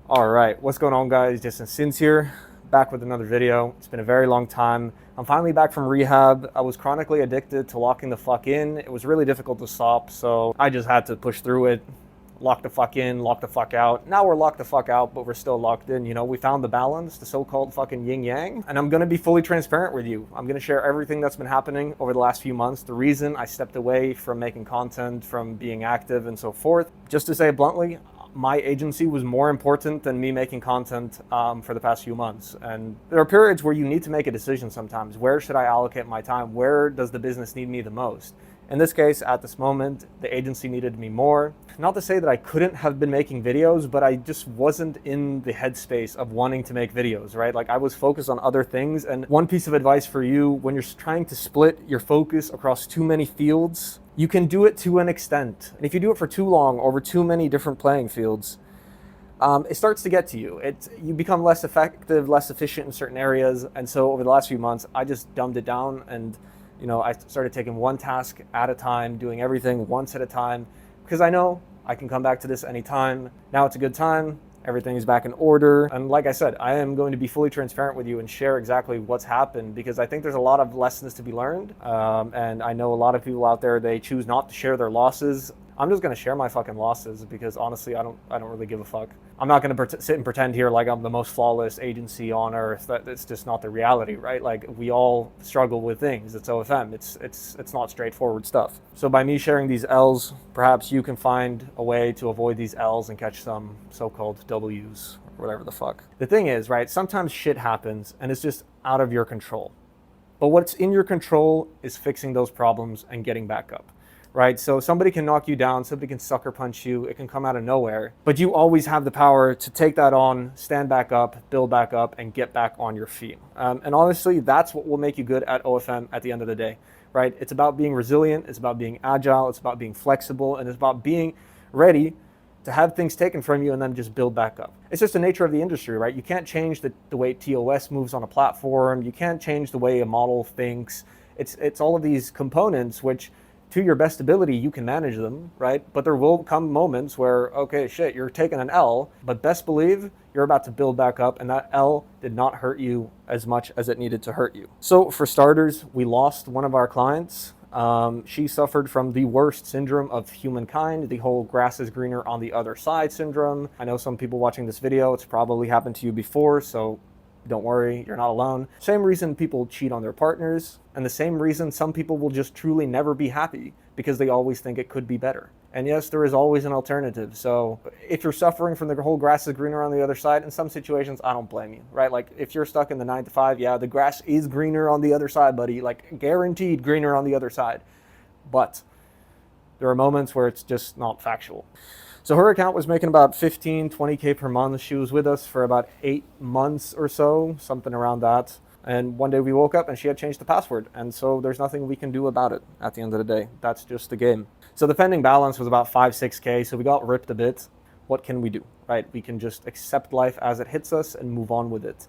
All right, what's going on, guys? Justin Sins here, back with another video. It's been a very long time. I'm finally back from rehab. I was chronically addicted to locking the fuck in. It was really difficult to stop, so I just had to push through it. Lock the fuck in, lock the fuck out. Now we're locked the fuck out, but we're still locked in. You know, we found the balance, the so-called fucking yin yang. And I'm gonna be fully transparent with you. I'm gonna share everything that's been happening over the last few months. The reason I stepped away from making content, from being active and so forth. Just to say it bluntly, my agency was more important than me making content for the past few months. And there are periods where you need to make a decision sometimes. Where should I allocate my time? Where does the business need me the most? In this case, at this moment, the agency needed me more. Not to say that I couldn't have been making videos, but I just wasn't in the headspace of wanting to make videos, right? Like I was focused on other things. And one piece of advice for you, when you're trying to split your focus across too many fields, you can do it to an extent. And if you do it for too long over too many different playing fields, it starts to get to you. You become less effective, less efficient in certain areas. And so over the last few months, I just dumbed it down and I started taking one task at a time, doing everything once at a time, because I know I can come back to this anytime. Now it's a good time. Everything is back in order. And like I said, I am going to be fully transparent with you and share exactly what's happened, because I think there's a lot of lessons to be learned. And I know a lot of people out there, they choose not to share their losses. I'm just gonna share my fucking losses because honestly, I don't really give a fuck. I'm not gonna sit and pretend here like I'm the most flawless agency on earth. It's just not the reality, right? Like we all struggle with things. It's OFM. It's not straightforward stuff. So by me sharing these L's, perhaps you can find a way to avoid these L's and catch some so-called W's or whatever the fuck. The thing is, right? Sometimes shit happens and it's just out of your control. But what's in your control is fixing those problems and getting back up. Right? So somebody can knock you down, somebody can sucker punch you, it can come out of nowhere, but you always have the power to take that on, stand back up, build back up, and get back on your feet. And honestly, that's what will make you good at OFM at the end of the day, right? It's about being resilient, it's about being agile, it's about being flexible, and it's about being ready to have things taken from you and then just build back up. It's just the nature of the industry, right? You can't change the way TOS moves on a platform, you can't change the way a model thinks. It's all of these components which, to your best ability, you can manage them, right? But there will come moments where, okay, shit, you're taking an L, but best believe you're about to build back up, and that L did not hurt you as much as it needed to hurt you. So for starters, we lost one of our clients. She suffered from the worst syndrome of humankind, the whole grass is greener on the other side syndrome. I know some people watching this video, it's probably happened to you before, so don't worry, you're not alone. Same reason people cheat on their partners, and the same reason some people will just truly never be happy because they always think it could be better. And yes, there is always an alternative. So if you're suffering from the whole grass is greener on the other side, in some situations, I don't blame you, right? Like if you're stuck in the 9 to 5, yeah, the grass is greener on the other side, buddy, like guaranteed greener on the other side. But there are moments where it's just not factual. So her account was making about 15, 20K per month. She was with us for about 8 months or so, something around that. And one day we woke up and she had changed the password. And so there's nothing we can do about it at the end of the day. That's just the game. So the pending balance was about 5, 6K. So we got ripped a bit. What can we do, right? We can just accept life as it hits us and move on with it.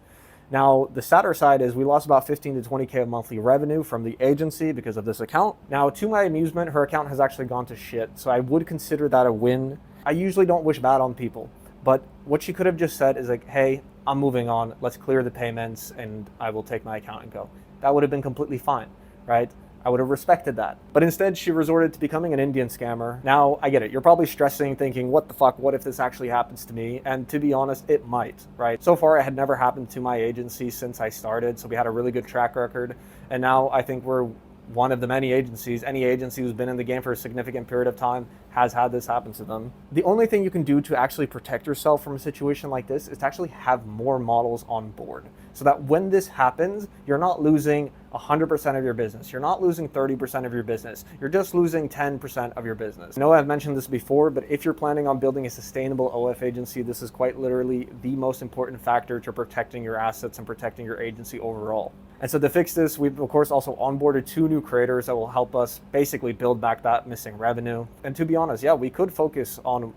Now, the sadder side is we lost about 15 to 20K of monthly revenue from the agency because of this account. Now, to my amusement, her account has actually gone to shit. So I would consider that a win. I usually don't wish bad on people, but what she could have just said is like, hey, I'm moving on. Let's clear the payments and I will take my account and go. That would have been completely fine, right? I would have respected that. But instead, she resorted to becoming an Indian scammer. Now, I get it. You're probably stressing, thinking, what the fuck? What if this actually happens to me? And to be honest, it might, right? So far, it had never happened to my agency since I started. So we had a really good track record. And now I think we're one of the many agencies, any agency who's been in the game for a significant period of time has had this happen to them. The only thing you can do to actually protect yourself from a situation like this is to actually have more models on board so that when this happens, you're not losing 100% of your business. You're not losing 30% of your business. You're just losing 10% of your business. I know I've mentioned this before, but if you're planning on building a sustainable OF agency, this is quite literally the most important factor to protecting your assets and protecting your agency overall. And so to fix this, we've of course also onboarded 2 new creators that will help us basically build back that missing revenue. And to be honest, yeah, we could focus on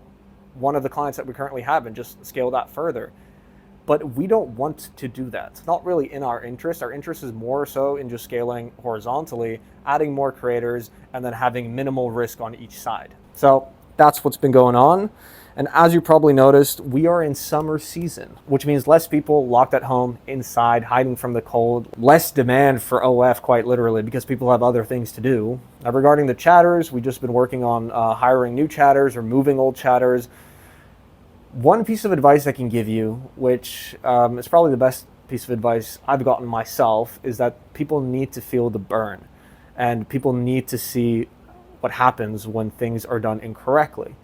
one of the clients that we currently have and just scale that further. But we don't want to do that. It's not really in our interest. Our interest is more so in just scaling horizontally, adding more creators, and then having minimal risk on each side. So that's what's been going on. And as you probably noticed, we are in summer season, which means less people locked at home, inside, hiding from the cold, less demand for OF, quite literally, because people have other things to do. Now, regarding the chatters, we've just been working on hiring new chatters or moving old chatters. One piece of advice I can give you, which is probably the best piece of advice I've gotten myself, is that people need to feel the burn, and people need to see what happens when things are done incorrectly,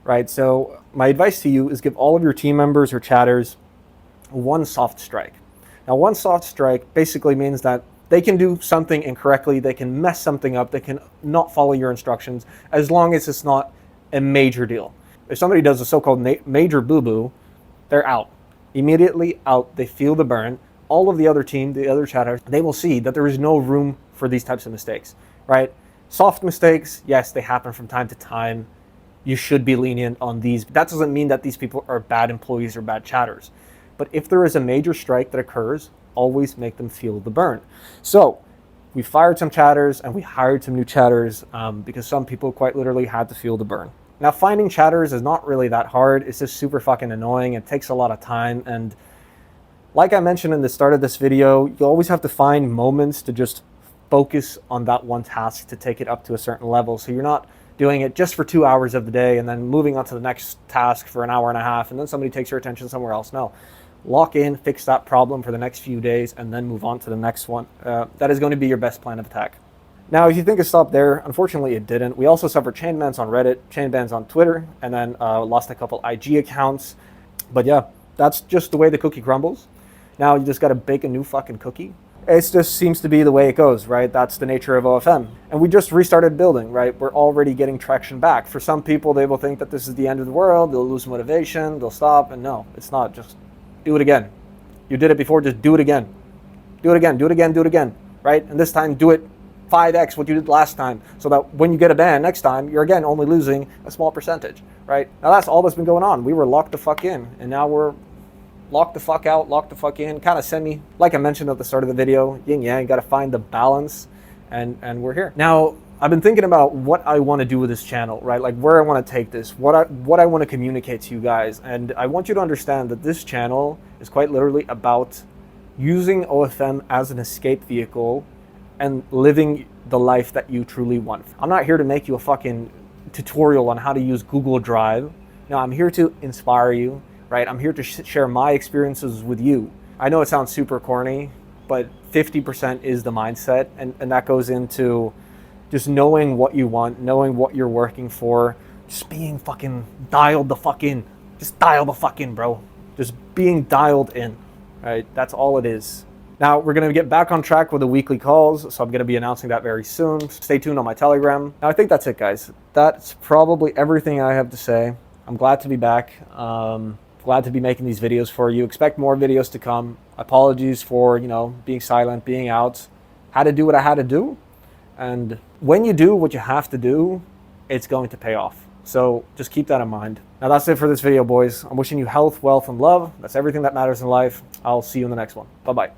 right? So my advice to you is give all of your team members or chatters one soft strike. Now, one soft strike basically means that they can do something incorrectly, they can mess something up, they can not follow your instructions, as long as it's not a major deal. If somebody does a so-called major boo-boo, they're out. Immediately out, they feel the burn. All of the other team, the other chatters, they will see that there is no room for these types of mistakes, right? Soft mistakes, yes, they happen from time to time. You should be lenient on these. But that doesn't mean that these people are bad employees or bad chatters. But if there is a major strike that occurs, always make them feel the burn. So we fired some chatters and we hired some new chatters because some people quite literally had to feel the burn. Now, finding chatters is not really that hard. It's just super fucking annoying. It takes a lot of time. And like I mentioned in the start of this video, you always have to find moments to just focus on that one task to take it up to a certain level. So you're not doing it just for 2 hours of the day and then moving on to the next task for an hour and a half and then somebody takes your attention somewhere else. No. Lock in, fix that problem for the next few days, and then move on to the next one. That is going to be your best plan of attack. Now, if you think it stopped there, unfortunately it didn't. We also suffered chain bans on Reddit, chain bans on Twitter, and then lost a couple IG accounts. But yeah, that's just the way the cookie crumbles. Now you just got to bake a new fucking cookie. It just seems to be the way it goes, right? That's the nature of OFM. And we just restarted building, right? We're already getting traction back. For some people, they will think that this is the end of the world. They'll lose motivation. They'll stop. And no, it's not. Just do it again. You did it before. Just do it again. Do it again. Do it again. Do it again, right? And this time, do it 5x what you did last time, so that when you get a ban next time, you're again only losing a small percentage, right? Now that's all that's been going on. We were locked the fuck in, and now we're locked the fuck out, locked the fuck in, kind of semi. Like I mentioned at the start of the video, yin yang, got to find the balance, and we're here. Now, I've been thinking about what I want to do with this channel, right? Like where I want to take this, what I want to communicate to you guys, and I want you to understand that this channel is quite literally about using OFM as an escape vehicle and living the life that you truly want. I'm not here to make you a fucking tutorial on how to use Google Drive. No, I'm here to inspire you, right? I'm here to share my experiences with you. I know it sounds super corny, but 50% is the mindset, and that goes into just knowing what you want, knowing what you're working for, just being fucking dialed the fuck in. Just dial the fuck in, bro. Just being dialed in, right? That's all it is. Now, we're going to get back on track with the weekly calls, so I'm going to be announcing that very soon. Stay tuned on my Telegram. Now, I think that's it, guys. That's probably everything I have to say. I'm glad to be back. Glad to be making these videos for you. Expect more videos to come. Apologies for, being silent, being out. Had to do what I had to do. And when you do what you have to do, it's going to pay off. So just keep that in mind. Now, that's it for this video, boys. I'm wishing you health, wealth, and love. That's everything that matters in life. I'll see you in the next one. Bye-bye.